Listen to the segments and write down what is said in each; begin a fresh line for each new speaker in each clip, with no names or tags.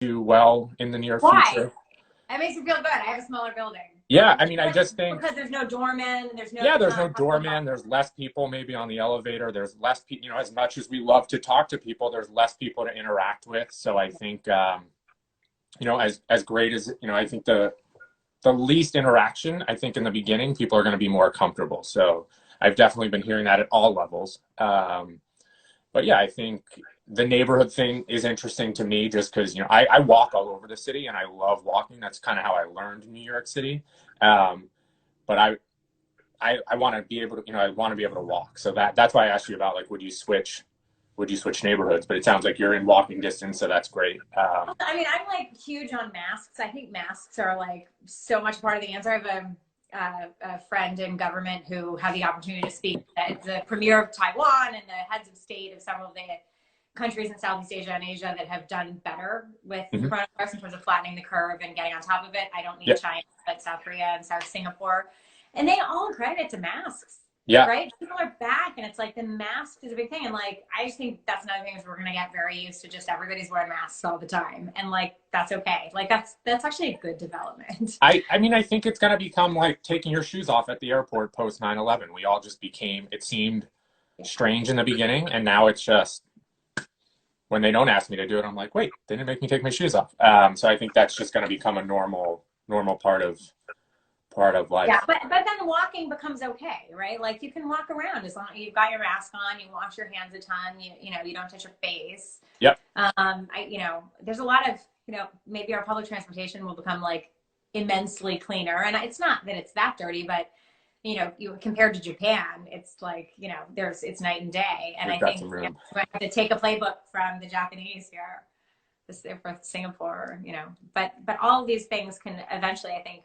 do well in the near
Why?
future.
That makes me feel good. I have a smaller building.
Yeah, I mean, I just think,
Because there's no doorman,
yeah,
it's
there's
not
no doorman, there's less people maybe on the elevator, there's less people, as much as we love to talk to people, there's less people to interact with. So I think, as great as, I think the least interaction, I think in the beginning, people are going to be more comfortable. So I've definitely been hearing that at all levels. But yeah, I think the neighborhood thing is interesting to me just because, I walk all over the city and I love walking. That's kind of how I learned New York City. But I want to be able to, I want to be able to walk. So that's why I asked you about like, would you switch neighborhoods? But it sounds like you're in walking distance, so that's great.
I mean, I'm like huge on masks. I think masks are like so much part of the answer. I have a friend in government who had the opportunity to speak at the premier of Taiwan and the heads of state of several of the countries in Southeast Asia and Asia that have done better with
Mhm.
coronavirus in terms of flattening the curve and getting on top of it. I don't mean
Yeah,
China, but South Korea and South Singapore. And they all credit it to masks,
yeah,
right? People are back and it's like the mask is a big thing. And like, I just think that's another thing is we're going to get very used to just everybody's wearing masks all the time. And like, that's okay. Like that's actually a good development.
I mean, I think it's going to become like taking your shoes off at the airport post 9/11. We all just became, it seemed strange in the beginning, and now it's just when they don't ask me to do it, I'm like, wait, they didn't make me take my shoes off. So I think that's just going to become a normal part of
Yeah,
life.
but then walking becomes okay, right? Like you can walk around as long as you've got your mask on, you wash your hands a ton, you don't touch your face.
Yep.
There's a lot of, maybe our public transportation will become like immensely cleaner. And it's not that it's that dirty, but you compared to Japan, it's like, it's night and day. And
We've
I
got
think
some room.
we have to take a playbook from the Japanese here for Singapore, but all of these things can eventually, I think,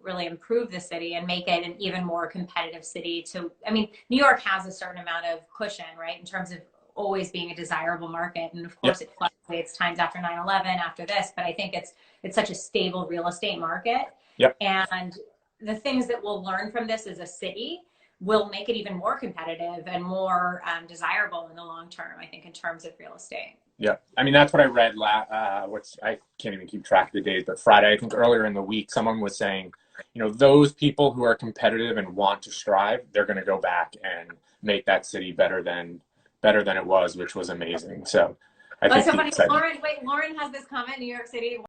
really improve the city and make it an even more competitive city I mean, New York has a certain amount of cushion, right? In terms of always being a desirable market. And of
Yep.
course it fluctuates times after 9/11, after this, but I think it's such a stable real estate market.
Yep.
And the things that we'll learn from this as a city will make it even more competitive and more desirable in the long term, I think, in terms of real estate.
Yeah, I mean that's what I read. What's I can't even keep track of the days, but Friday, I think earlier in the week, someone was saying, those people who are competitive and want to strive, they're going to go back and make that city better than it was, which was amazing. So I
Well, it's
think
so
the
funny.
excitement.
Lauren has this comment, New York City.